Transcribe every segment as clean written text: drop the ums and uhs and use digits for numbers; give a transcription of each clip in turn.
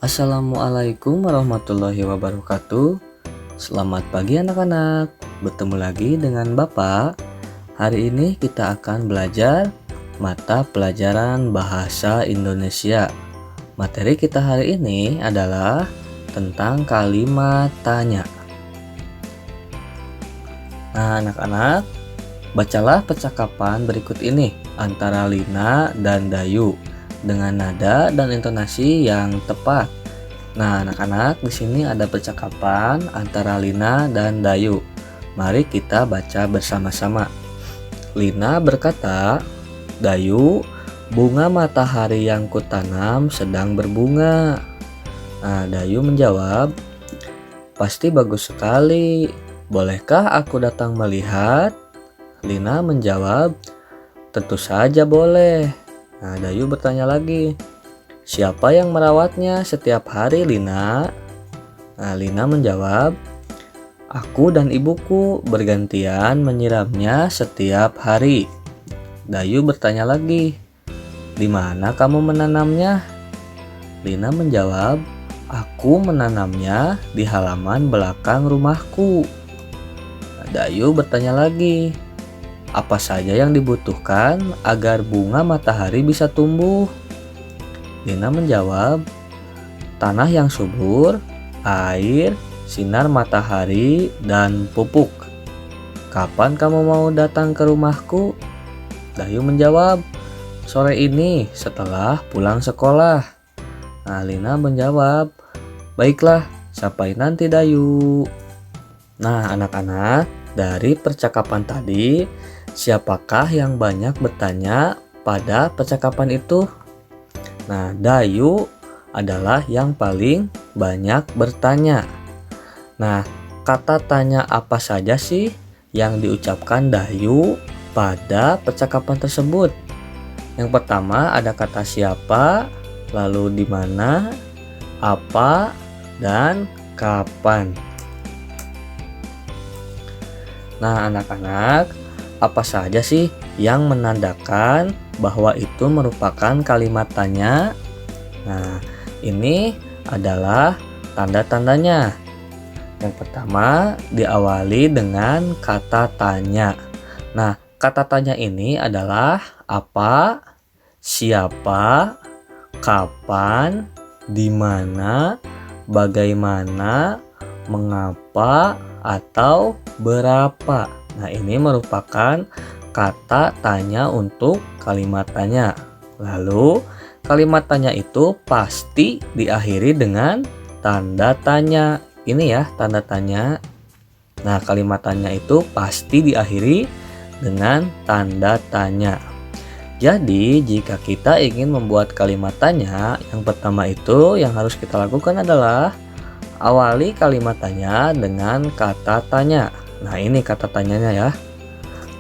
Assalamualaikum warahmatullahi wabarakatuh. Selamat pagi anak-anak. Bertemu lagi dengan Bapak. Hari ini kita akan belajar mata pelajaran bahasa Indonesia. Materi kita hari ini adalah tentang kalimat tanya. Nah, anak-anak, bacalah percakapan berikut ini antara Lina dan Dayu dengan nada dan intonasi yang tepat. Nah, anak-anak, di sini ada percakapan antara Lina dan Dayu. Mari kita baca bersama-sama. Lina berkata, "Dayu, bunga matahari yang kutanam sedang berbunga." Nah, Dayu menjawab, "Pasti bagus sekali. Bolehkah aku datang melihat?" Lina menjawab, "Tentu saja boleh." Nah, Dayu bertanya lagi, "Siapa yang merawatnya setiap hari, Lina?" Nah, Lina menjawab, "Aku dan ibuku bergantian menyiramnya setiap hari." Dayu bertanya lagi, "Di mana kamu menanamnya?" Lina menjawab, "Aku menanamnya di halaman belakang rumahku." Nah, Dayu bertanya lagi, "Apa saja yang dibutuhkan agar bunga matahari bisa tumbuh?" Lina menjawab, "Tanah yang subur, air, sinar matahari, dan pupuk." "Kapan kamu mau datang ke rumahku?" Dayu menjawab, "Sore ini setelah pulang sekolah." Nah, Lina menjawab, "Baiklah, sampai nanti Dayu." Nah, anak-anak, dari percakapan tadi, siapakah yang banyak bertanya pada percakapan itu? Nah, Dayu adalah yang paling banyak bertanya. Nah, kata tanya apa saja sih yang diucapkan Dayu pada percakapan tersebut? Yang pertama ada kata siapa, lalu di mana, apa, dan kapan. Nah, anak-anak, apa saja sih yang menandakan bahwa itu merupakan kalimat tanya? Nah, ini adalah tanda-tandanya. Yang pertama, diawali dengan kata tanya. Nah, kata tanya ini adalah apa, siapa, kapan, di mana, bagaimana, mengapa, atau berapa. Nah, ini merupakan kata tanya untuk kalimat tanya. Lalu, kalimat tanya itu pasti diakhiri dengan tanda tanya. Ini ya, tanda tanya. Nah, kalimat tanya itu pasti diakhiri dengan tanda tanya. Jadi, jika kita ingin membuat kalimat tanya, yang pertama itu yang harus kita lakukan adalah awali kalimat tanya dengan kata tanya. Nah, ini kata tanyanya ya.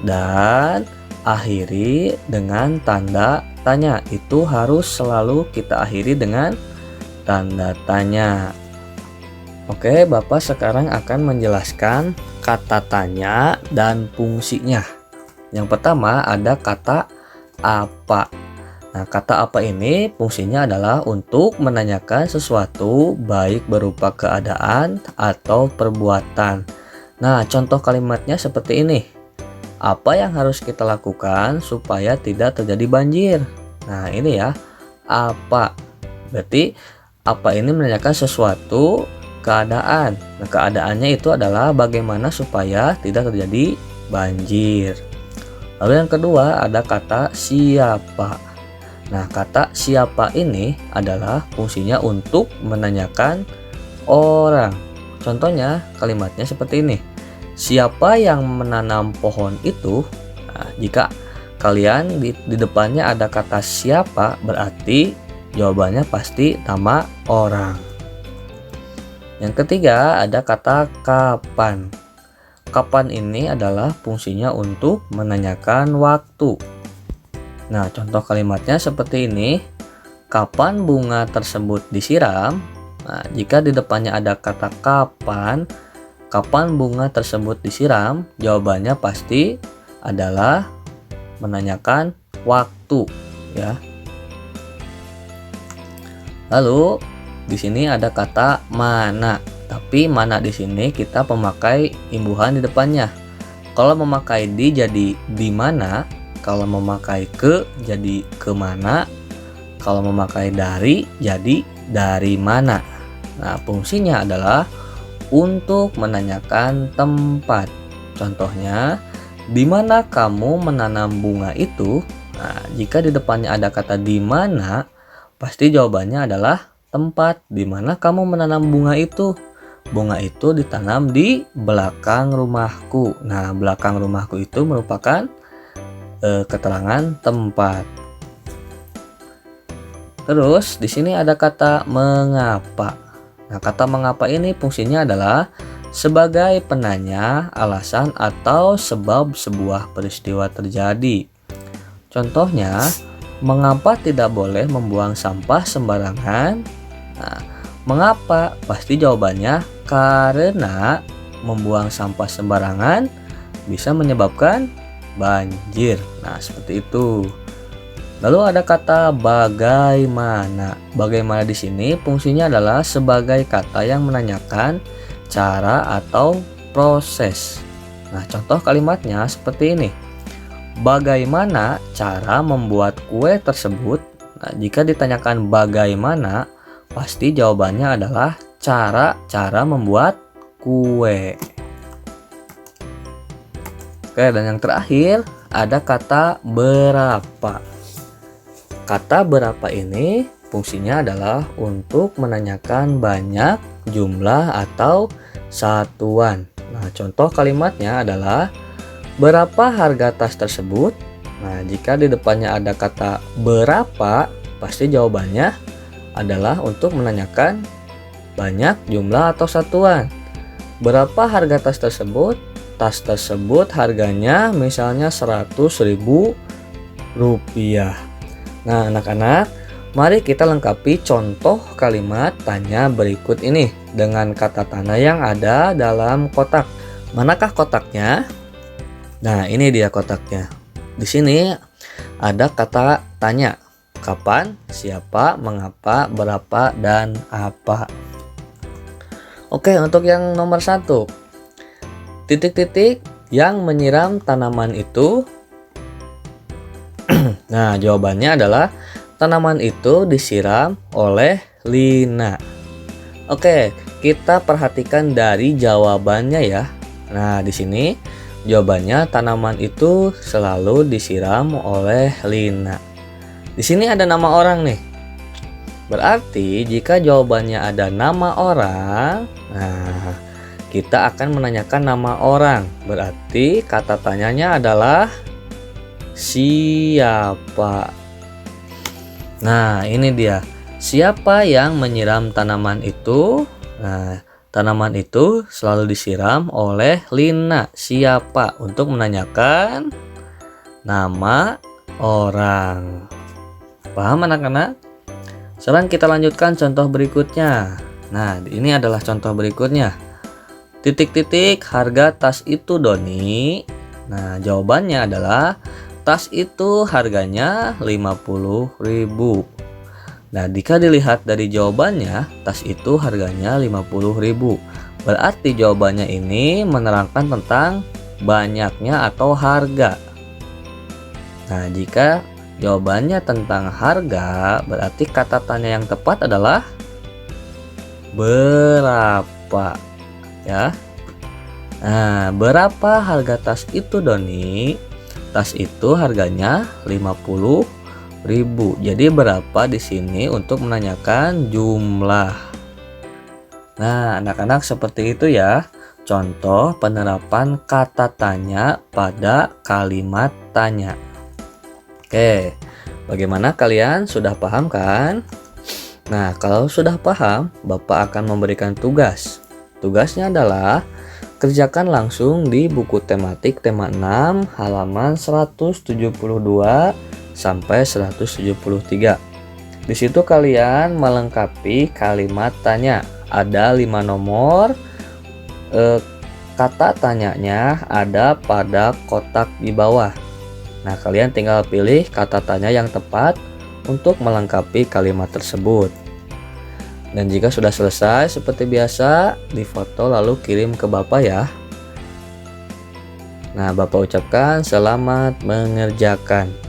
Dan akhiri dengan tanda tanya. Itu harus selalu kita akhiri dengan tanda tanya. Oke, Bapak sekarang akan menjelaskan kata tanya dan fungsinya. Yang pertama ada kata apa. Nah, kata apa ini fungsinya adalah untuk menanyakan sesuatu baik berupa keadaan atau perbuatan. Nah, contoh kalimatnya seperti ini. Apa yang harus kita lakukan supaya tidak terjadi banjir? Nah, ini ya. Apa. Berarti apa ini menanyakan sesuatu keadaan. Nah, keadaannya itu adalah bagaimana supaya tidak terjadi banjir. Lalu yang kedua ada kata siapa. Nah, kata siapa ini adalah fungsinya untuk menanyakan orang. Contohnya kalimatnya seperti ini. Siapa yang menanam pohon itu? Nah, jika kalian di depannya ada kata siapa, berarti jawabannya pasti nama orang. Yang ketiga ada kata kapan. Kapan ini adalah fungsinya untuk menanyakan waktu. Nah, contoh kalimatnya seperti ini. Kapan bunga tersebut disiram? Nah, jika di depannya ada kata kapan bunga tersebut disiram, jawabannya pasti adalah menanyakan waktu, ya. Lalu di sini ada kata mana. Tapi mana di sini kita memakai imbuhan di depannya. Kalau memakai di jadi di mana, kalau memakai ke jadi ke mana, kalau memakai dari jadi dari mana. Nah, fungsinya adalah untuk menanyakan tempat. Contohnya, di mana kamu menanam bunga itu? Nah, jika di depannya ada kata di mana, pasti jawabannya adalah tempat. Di mana kamu menanam bunga itu? Bunga itu ditanam di belakang rumahku. Nah, belakang rumahku itu merupakan keterangan tempat. Terus di sini ada kata mengapa. Nah, kata mengapa ini fungsinya adalah sebagai penanya alasan atau sebab sebuah peristiwa terjadi. Contohnya, mengapa tidak boleh membuang sampah sembarangan? Nah, mengapa? Pasti jawabannya karena membuang sampah sembarangan bisa menyebabkan banjir. Nah, seperti itu. Lalu ada kata bagaimana. Bagaimana di sini fungsinya adalah sebagai kata yang menanyakan cara atau proses. Nah, contoh kalimatnya seperti ini. Bagaimana cara membuat kue tersebut? Nah, jika ditanyakan bagaimana, pasti jawabannya adalah cara membuat kue. Oke, dan yang terakhir ada kata berapa. Kata berapa ini fungsinya adalah untuk menanyakan banyak, jumlah, atau satuan. Nah, contoh kalimatnya adalah berapa harga tas tersebut? Nah, jika di depannya ada kata berapa, pasti jawabannya adalah untuk menanyakan banyak, jumlah, atau satuan. Berapa harga tas tersebut? Tas tersebut harganya misalnya 100.000 rupiah. Nah, anak-anak, mari kita lengkapi contoh kalimat tanya berikut ini dengan kata tanya yang ada dalam kotak. Manakah kotaknya? Nah, ini dia kotaknya. Di sini ada kata tanya. Kapan, siapa, mengapa, berapa, dan apa. Oke, untuk yang nomor 1. Titik-titik yang menyiram tanaman itu. Nah, jawabannya adalah tanaman itu disiram oleh Lina. Oke, kita perhatikan dari jawabannya ya. Nah, di sini jawabannya tanaman itu selalu disiram oleh Lina. Di sini ada nama orang nih. Berarti jika jawabannya ada nama orang, nah kita akan menanyakan nama orang. Berarti kata tanyanya adalah siapa. Nah, ini dia. Siapa yang menyiram tanaman itu? Nah, tanaman itu selalu disiram oleh Lina. Siapa? Untuk menanyakan nama orang. Paham anak-anak? Sekarang kita lanjutkan contoh berikutnya. Nah, ini adalah contoh berikutnya. Titik-titik harga tas itu, Doni. Nah, jawabannya adalah tas itu harganya 50.000. Nah, jika dilihat dari jawabannya, tas itu harganya 50.000. Berarti jawabannya ini menerangkan tentang banyaknya atau harga. Nah, jika jawabannya tentang harga, berarti kata tanya yang tepat adalah berapa, ya. Nah, berapa harga tas itu, Doni? Tas itu harganya 50.000. Jadi berapa di sini untuk menanyakan jumlah. Nah, anak-anak seperti itu ya. Contoh penerapan kata tanya pada kalimat tanya. Oke, bagaimana kalian sudah paham kan? Nah, kalau sudah paham, Bapak akan memberikan tugas. Tugasnya adalah kerjakan langsung di buku tematik tema 6 halaman 172 sampai 173. Di situ kalian melengkapi kalimat tanya. Ada 5 nomor. Kata tanyanya ada pada kotak di bawah. Nah, kalian tinggal pilih kata tanya yang tepat untuk melengkapi kalimat tersebut. Dan jika sudah selesai seperti biasa, difoto lalu kirim ke Bapak ya. Nah, Bapak ucapkan selamat mengerjakan.